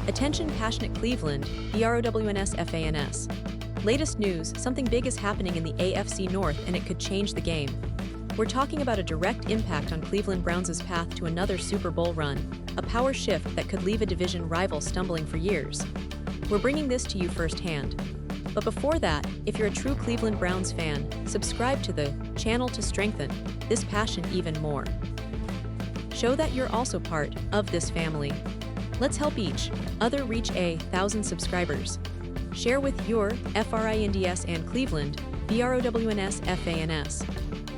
Attention passionate Cleveland, BROWNS-FANS. Latest news, something big is happening in the AFC North and it could change the game. We're talking about a direct impact on Cleveland Browns' path to another Super Bowl run, a power shift that could leave a division rival stumbling for years. We're bringing this to you firsthand. But before that, if you're a true Cleveland Browns fan, subscribe to the channel to strengthen this passion even more. Show that you're also part of this family. Let's help each other reach 1,000 subscribers. Share with your FRINDS and Cleveland, BROWNS-FANS.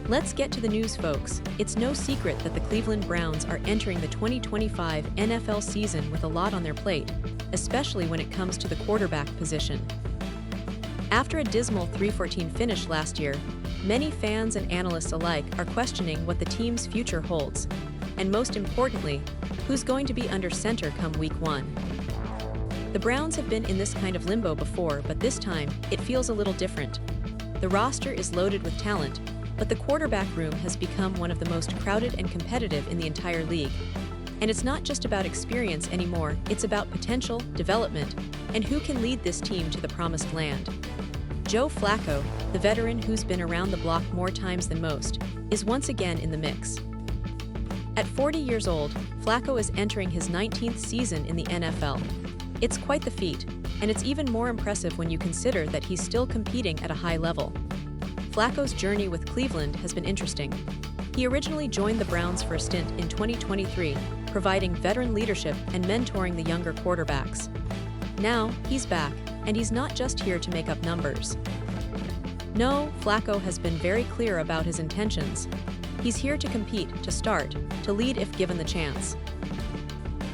Let's get to the news, folks. It's no secret that the Cleveland Browns are entering the 2025 NFL season with a lot on their plate, especially when it comes to the quarterback position. After a dismal 3-14 finish last year, many fans and analysts alike are questioning what the team's future holds, and most importantly, who's going to be under center come Week 1. The Browns have been in this kind of limbo before, but this time, it feels a little different. The roster is loaded with talent, but the quarterback room has become one of the most crowded and competitive in the entire league. And it's not just about experience anymore, it's about potential, development, and who can lead this team to the promised land. Joe Flacco, the veteran who's been around the block more times than most, is once again in the mix. At 40 years old, Flacco is entering his 19th season in the NFL. It's quite the feat, and it's even more impressive when you consider that he's still competing at a high level. Flacco's journey with Cleveland has been interesting. He originally joined the Browns for a stint in 2023, providing veteran leadership and mentoring the younger quarterbacks. Now, he's back, and he's not just here to make up numbers. No, Flacco has been very clear about his intentions. He's here to compete, to start, to lead if given the chance.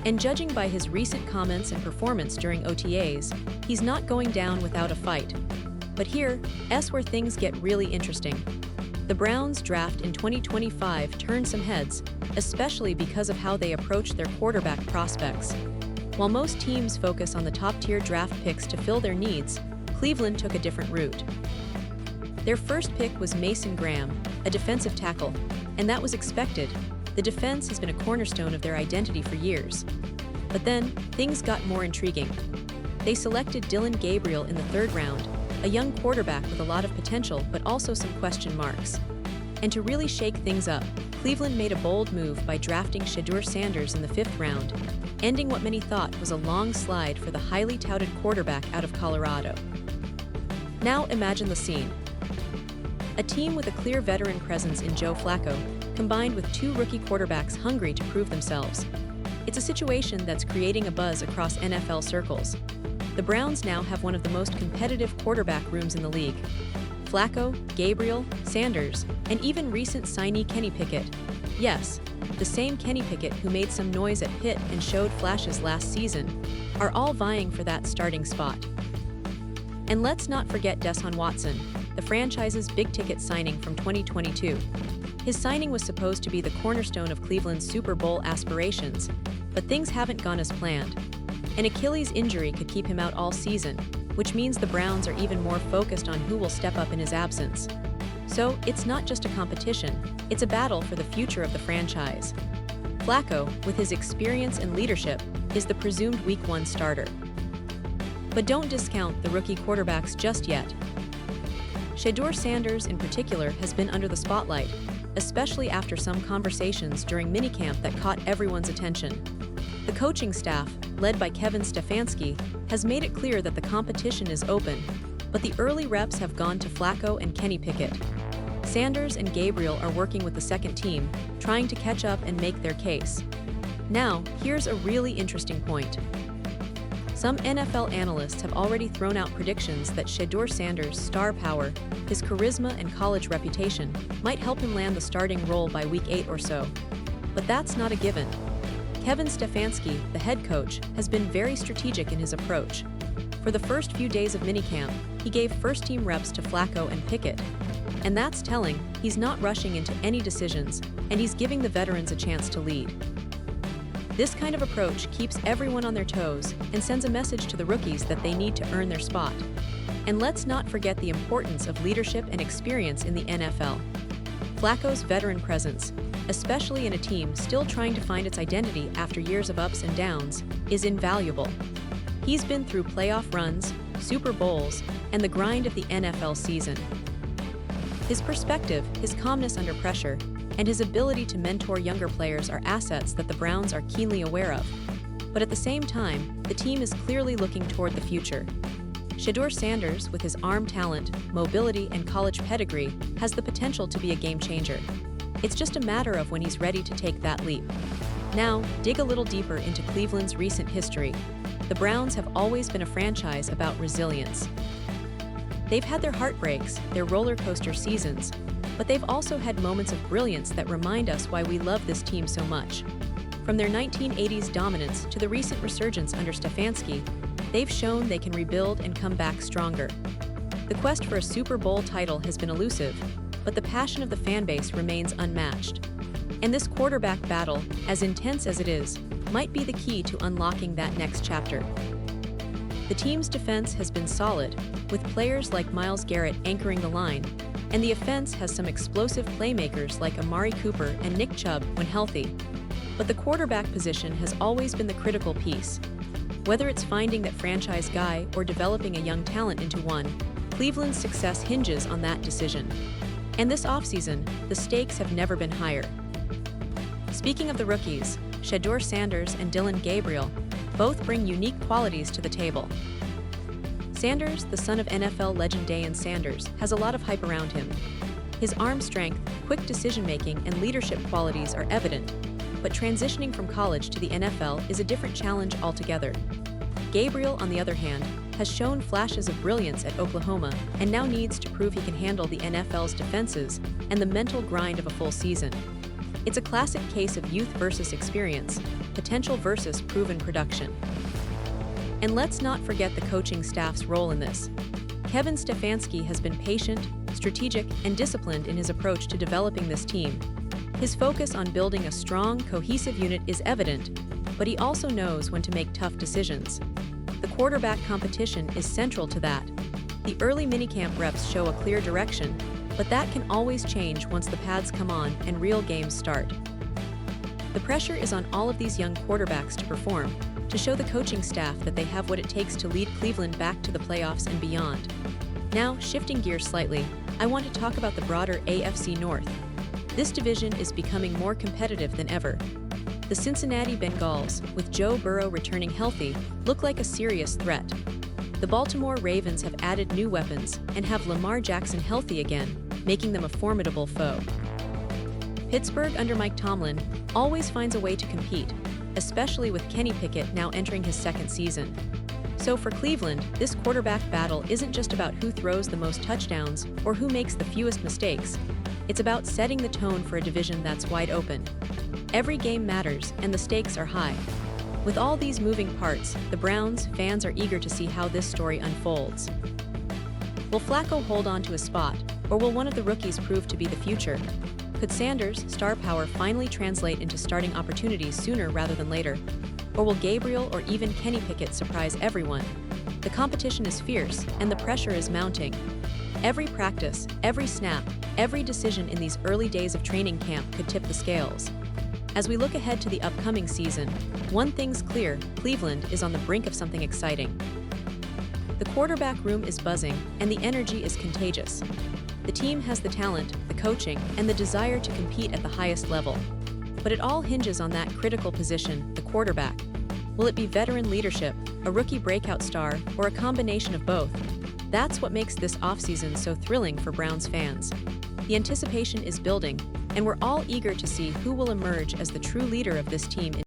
And judging by his recent comments and performance during OTAs, he's not going down without a fight. But here's where things get really interesting. The Browns' draft in 2025 turned some heads, especially because of how they approach their quarterback prospects. While most teams focus on the top-tier draft picks to fill their needs, Cleveland took a different route. Their first pick was Mason Graham, a defensive tackle, and that was expected. The defense has been a cornerstone of their identity for years. But then, things got more intriguing. They selected Dillon Gabriel in the 3rd round, a young quarterback with a lot of potential but also some question marks. And to really shake things up, Cleveland made a bold move by drafting Shedeur Sanders in the 5th round, ending what many thought was a long slide for the highly touted quarterback out of Colorado. Now imagine the scene. A team with a clear veteran presence in Joe Flacco, combined with 2 rookie quarterbacks hungry to prove themselves. It's a situation that's creating a buzz across NFL circles. The Browns now have one of the most competitive quarterback rooms in the league. Flacco, Gabriel, Sanders, and even recent signee Kenny Pickett. Yes, the same Kenny Pickett who made some noise at Pitt and showed flashes last season, are all vying for that starting spot. And let's not forget Deshaun Watson, the franchise's big-ticket signing from 2022. His signing was supposed to be the cornerstone of Cleveland's Super Bowl aspirations, but things haven't gone as planned. An Achilles injury could keep him out all season, which means the Browns are even more focused on who will step up in his absence. So, it's not just a competition, it's a battle for the future of the franchise. Flacco, with his experience and leadership, is the presumed Week 1 starter. But don't discount the rookie quarterbacks just yet. Shedeur Sanders, in particular, has been under the spotlight, especially after some conversations during minicamp that caught everyone's attention. The coaching staff, led by Kevin Stefanski, has made it clear that the competition is open, but the early reps have gone to Flacco and Kenny Pickett. Sanders and Gabriel are working with the second team, trying to catch up and make their case. Now, here's a really interesting point. Some NFL analysts have already thrown out predictions that Shedeur Sanders' star power, his charisma and college reputation, might help him land the starting role by Week 8 or so. But that's not a given. Kevin Stefanski, the head coach, has been very strategic in his approach. For the first few days of minicamp, he gave first-team reps to Flacco and Pickett. And that's telling. He's not rushing into any decisions, and he's giving the veterans a chance to lead. This kind of approach keeps everyone on their toes and sends a message to the rookies that they need to earn their spot. And let's not forget the importance of leadership and experience in the NFL. Flacco's veteran presence, especially in a team still trying to find its identity after years of ups and downs, is invaluable. He's been through playoff runs, Super Bowls, and the grind of the NFL season. His perspective, his calmness under pressure, and his ability to mentor younger players are assets that the Browns are keenly aware of. But at the same time, the team is clearly looking toward the future. Shedeur Sanders, with his arm talent, mobility, and college pedigree, has the potential to be a game changer. It's just a matter of when he's ready to take that leap. Now, dig a little deeper into Cleveland's recent history. The Browns have always been a franchise about resilience. They've had their heartbreaks, their roller coaster seasons, but they've also had moments of brilliance that remind us why we love this team so much. From their 1980s dominance to the recent resurgence under Stefanski, they've shown they can rebuild and come back stronger. The quest for a Super Bowl title has been elusive, but the passion of the fan base remains unmatched. And this quarterback battle, as intense as it is, might be the key to unlocking that next chapter. The team's defense has been solid, with players like Myles Garrett anchoring the line, and the offense has some explosive playmakers like Amari Cooper and Nick Chubb when healthy. But the quarterback position has always been the critical piece. Whether it's finding that franchise guy or developing a young talent into one, Cleveland's success hinges on that decision. And this offseason, the stakes have never been higher. Speaking of the rookies, Shedeur Sanders and Dillon Gabriel both bring unique qualities to the table. Sanders, the son of NFL legend Deion Sanders, has a lot of hype around him. His arm strength, quick decision-making, and leadership qualities are evident, but transitioning from college to the NFL is a different challenge altogether. Gabriel, on the other hand, has shown flashes of brilliance at Oklahoma and now needs to prove he can handle the NFL's defenses and the mental grind of a full season. It's a classic case of youth versus experience, potential versus proven production. And let's not forget the coaching staff's role in this. Kevin Stefanski has been patient, strategic, and disciplined in his approach to developing this team. His focus on building a strong, cohesive unit is evident, but he also knows when to make tough decisions. The quarterback competition is central to that. The early minicamp reps show a clear direction, but that can always change once the pads come on and real games start. The pressure is on all of these young quarterbacks to perform, to show the coaching staff that they have what it takes to lead Cleveland back to the playoffs and beyond. Now, shifting gears slightly, I want to talk about the broader AFC North. This division is becoming more competitive than ever. The Cincinnati Bengals, with Joe Burrow returning healthy, look like a serious threat. The Baltimore Ravens have added new weapons and have Lamar Jackson healthy again, making them a formidable foe. Pittsburgh under Mike Tomlin always finds a way to compete, especially with Kenny Pickett now entering his second season. So for Cleveland, this quarterback battle isn't just about who throws the most touchdowns or who makes the fewest mistakes. It's about setting the tone for a division that's wide open. Every game matters, and the stakes are high. With all these moving parts, the Browns fans are eager to see how this story unfolds. Will Flacco hold on to a spot, or will one of the rookies prove to be the future? Could Sanders' star power finally translate into starting opportunities sooner rather than later? Or will Gabriel or even Kenny Pickett surprise everyone? The competition is fierce, and the pressure is mounting. Every practice, every snap, every decision in these early days of training camp could tip the scales. As we look ahead to the upcoming season, one thing's clear: Cleveland is on the brink of something exciting. The quarterback room is buzzing, and the energy is contagious. The team has the talent, the coaching, and the desire to compete at the highest level. But it all hinges on that critical position, the quarterback. Will it be veteran leadership, a rookie breakout star, or a combination of both? That's what makes this offseason so thrilling for Browns fans. The anticipation is building, and we're all eager to see who will emerge as the true leader of this team in